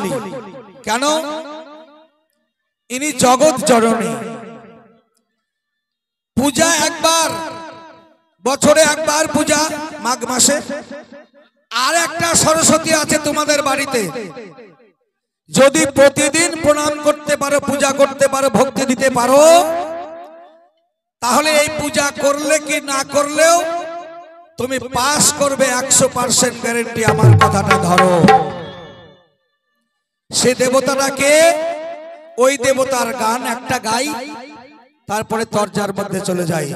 বলি কেন, ইনি জগৎ জননী। পূজা একবার, বছরে একবার পূজা মাঘ মাসে। আর একটা সরস্বতী আছে তোমাদের বাড়িতে, যদি প্রতিদিন প্রণাম করতে পারো, পূজা করতে পারো, ভক্তি দিতে পারো, তাহলে এই পূজা করলে কি না করলেও তুমি পাস করবে 100% গ্যারেন্টি। আমার কথাটা ধরো। সে দেবতাটাকে, ওই দেবতার গান একটা গাই, তারপরে তরজার মধ্যে চলে যাই।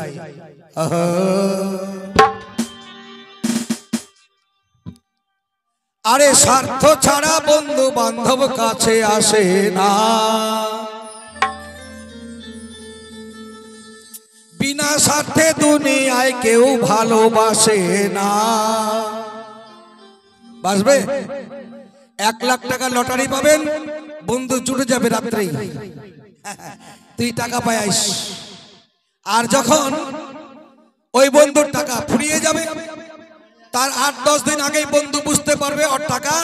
আরে স্বার্থ ছাড়া বন্ধু বান্ধব কাছে আসে না, বিনা স্বার্থে দুনিয়ায় কেউ ভালোবাসে না। বাসবে 1 লাখ টাকা লটারি পাবেন, বন্ধু জুটে যাবে রাত্রেই, তুই টাকা পাইস। আর যখন ওই বন্ধুর টাকা ফুরিয়ে যাবে, তার 8-10 দিন আগেই বন্ধু বুঝতে পারবে ওর টাকা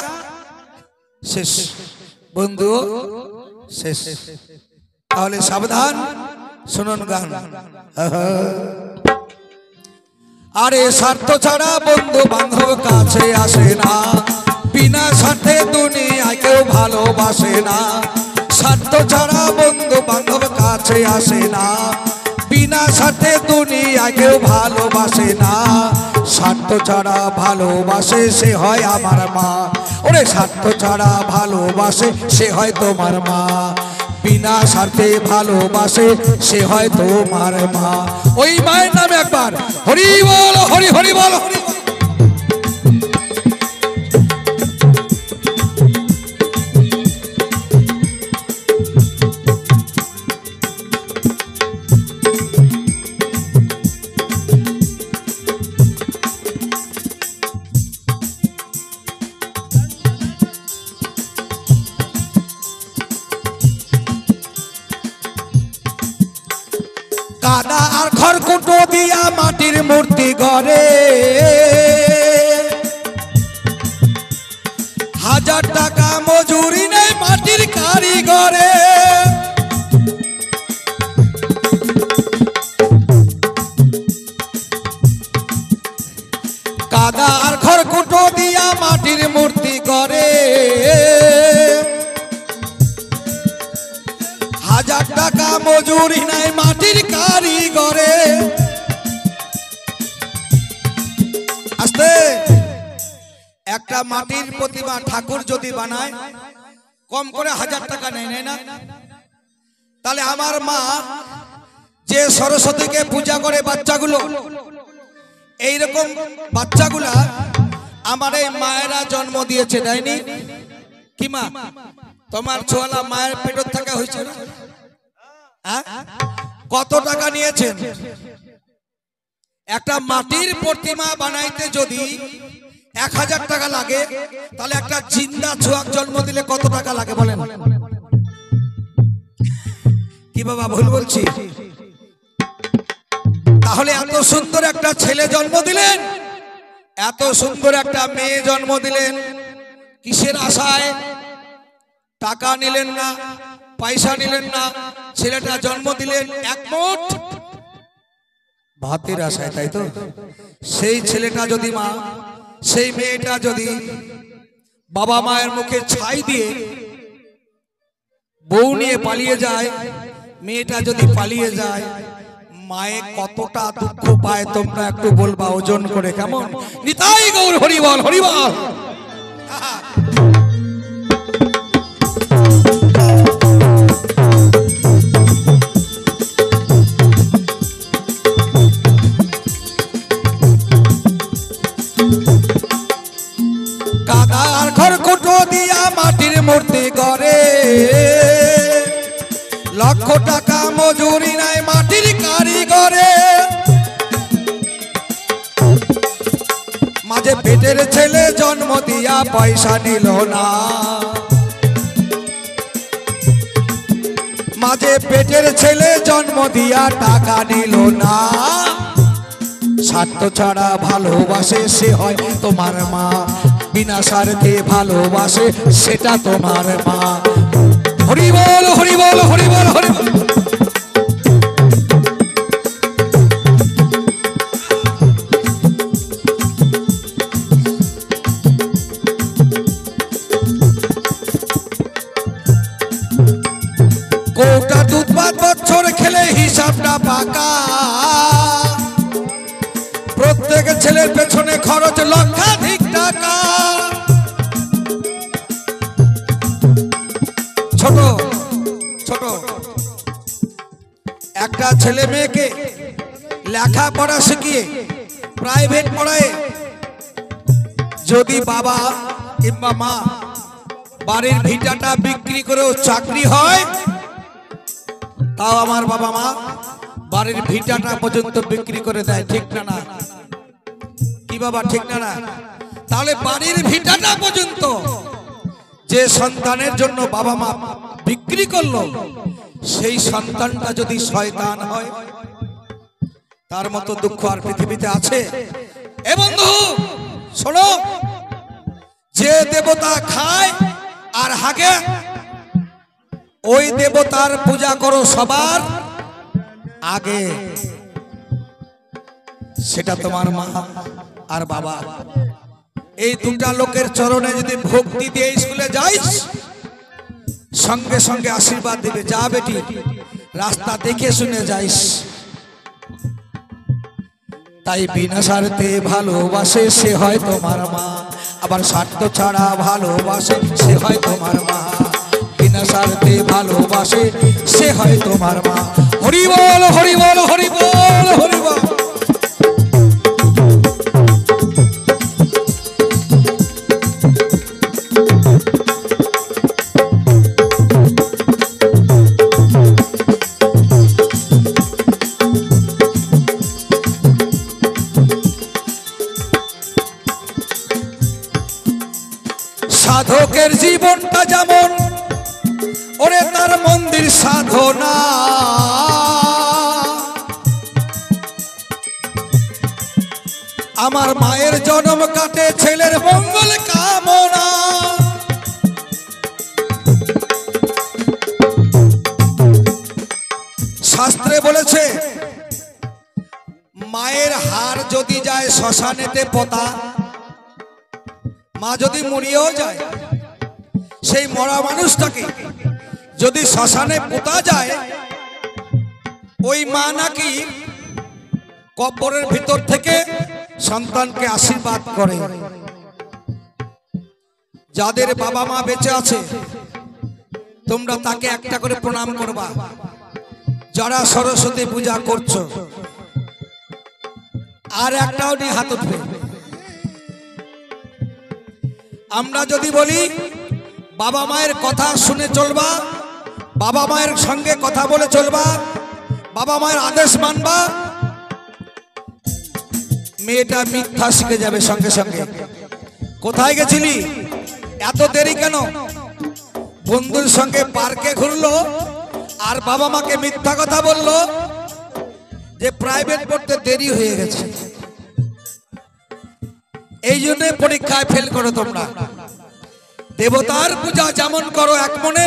শেষ, বন্ধু শেষ। তাহলে সাবধান, শুনুন গান। আরে স্বার্থ ছাড়া বন্ধু বান্ধব কাছে আসে না, বিনা স্বার্থে দুনিয়ায় কেউ ভালোবাসে না। স্বার্থ ছাড়া বন্ধু বান্ধব কাছে আসে না, বিনা স্বার্থে দুনিয়ায় কেউ ভালোবাসে না। স্বার্থ ছাড়া ভালোবাসে সে হয় আমার মা, ওরে স্বার্থ ছাড়া ভালোবাসে সে হয় তোমার মা, বিনা স্বার্থে ভালোবাসে সে হয় তোমার মা। ওই মায়ের নামে একবার হরি বল, হরি হরি বল, হরি বল। কাদা আর খড়কুটো দিয়া মাটির মূর্তি গড়ে, 1000 টাকা মজুরি নেই মাটির কারিগরে। কাদা আর খড়কুটো দিয়া মাটির মূর্তি গড়ে, 1000 টাকা মজুরি নাই মাটির কারিগরে। আস্তে, একটা মাটির প্রতিমা ঠাকুর যদি বানায় কম করে 1000 টাকা নেয় না? তাহলে আমার মা যে সরস্বতীকে পূজা করে বাচ্চাগুলো, এইরকম বাচ্চাগুলা আমার এই মায়েরা জন্ম দিয়েছে, দেয়নি কি মা? তোমার ছোয়ালা মায়ের পেটে থাকা হয়েছে না? কত টাকা নিয়েছেন? একটা মাটির প্রতিমা বানাইতে যদি 1000 টাকা লাগে, তাহলে একটা জিন্দা ছোয়াক জন্ম দিলে কত টাকা লাগে বলেন? কি বাবা ভুল বলছি? তাহলে এত সুন্দর একটা ছেলে জন্ম দিলেন, এত সুন্দর একটা মেয়ে জন্ম দিলেন, কিসের আশায়? টাকা নিলেন না, পয়সা নিলেন না, ছেলেটা জন্ম দিলেন এক মুঠ ভাতের আশায়, তাই তো? সেই ছেলেটা যদি মা, সেই মেয়েটা যদি বাবা মায়ের মুখে ছাই দিয়ে বউ নিয়ে পালিয়ে যায়, মেয়েটা যদি পালিয়ে যায়, মায়ে কতটা দুঃখ পায় তোমরা একটু বলবা ওজন করে, কেমন? নিতাই গৌর হরি বল, হরি বল। কাদার খড়কুটো দিয়া মাটির মূর্তি গড়ে, 1,00,000 টাকা মজুরি নাই মাটির কারিগরে। মাঝে পেটের ছেলে জন্ম দিয়া পয়সা নিল না, মাঝে পেটের ছেলে জন্ম দিয়া টাকা নিল না। স্বার্থ ছাড়া ভালোবাসে সে হয় তোমার মা, বিনা স্বার্থে ভালোবাসে সেটা তোমার মা। হরি বল হরি বল হরি বল হরি বল। কোটা দুধ ভাত বছর খেলে হিসাবটা পাকা, প্রত্যেক ছেলের পেছনে খরচ লক্ষাধিক টাকা। ছোট ছোট একটা ছেলে মেয়েকে লেখাপড়া শিখিয়ে প্রাইভেট পড়ায় যদি বাবা কিংবা মা বাড়ির ভিটাটা বিক্রি করেও চাকরি হয়, তাও আমার বাবা মা বাড়ির ভিটাটা পর্যন্ত বিক্রি করে দেয়, ঠিক না না? কি বাবা ঠিক না না? তাহলে বাড়ির ভিটাটা পর্যন্ত যে সন্তানের জন্য বাবা মা বিক্রি করলো, সেই সন্তানটা যদি শয়তান হয়, তার মতো দুঃখ আর পৃথিবীতে আছে? এ বন্ধু শোনো, যে দেবতা খায় আর হাগে ওই দেবতার পূজা করো সবার আগে, সেটা তোমার মা আর বাবা। এই দুটা লোকের চরণে যদি ভক্তি দিয়ে স্কুলে যাইস, সঙ্গে সঙ্গে আশীর্বাদ দিবে, যা বেটি রাস্তা দেখে শুনে যাইস। তাই বিনা স্বার্থে ভালোবাসে সে হয় তোমার মা, আবার স্বার্থ ছাড়া ভালোবাসে সে হয় তোমার মা। বিনা স্বার্থে ভালোবাসে সে হয় তোমার মা। হরি বল হরি বল হরি বল হরি বল। সাধকের জীবনটা যেমন ওরে তার মন্দির সাধনা, আমার মায়ের জন্ম কাটে ছেলের মঙ্গল কামনা। শাস্ত্রে বলেছে মায়ের হাড় যদি যায় শ্মশানেতে পোতা, মা যদি মরিয়েও যায়, সেই মরা মানুষটাকে যদি শ্মশানে পোতা যায়, ওই মা নাকি কবরের ভিতর থেকে সন্তানকে আশীর্বাদ করে। যাদের বাবা মা বেঁচে আছে তোমরা তাকে একটা করে প্রণাম করবা। যারা সরস্বতী পূজা করছো আর একটাও নিয়ে হাত উঠবে। আমরা যদি বলি বাবা মায়ের কথা শুনে চলবা, বাবা মায়ের সঙ্গে কথা বলে চলবা, বাবা মায়ের আদেশ মানবা, মেয়েটা মিথ্যা শিখে যাবে সঙ্গে সঙ্গে। কোথায় গেছিলি, এত দেরি কেন? বন্ধুর সঙ্গে পার্কে ঘুরলো আর বাবা মাকে মিথ্যা কথা বললো যে প্রাইভেট পড়তে দেরি হয়ে গেছে। এই জন্য পরীক্ষায় ফেল করো তোমরা। দেবতার পূজা যেমন করো এক মনে,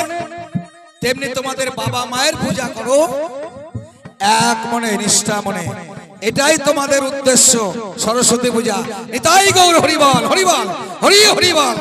তেমনি তোমাদের বাবা মায়ের পূজা করো এক মনে, নিষ্ঠা মনে। এটাই তোমাদের উদ্দেশ্য সরস্বতী পূজা। নিতাই গৌর হরিবল হরিবল হরি হরিবল।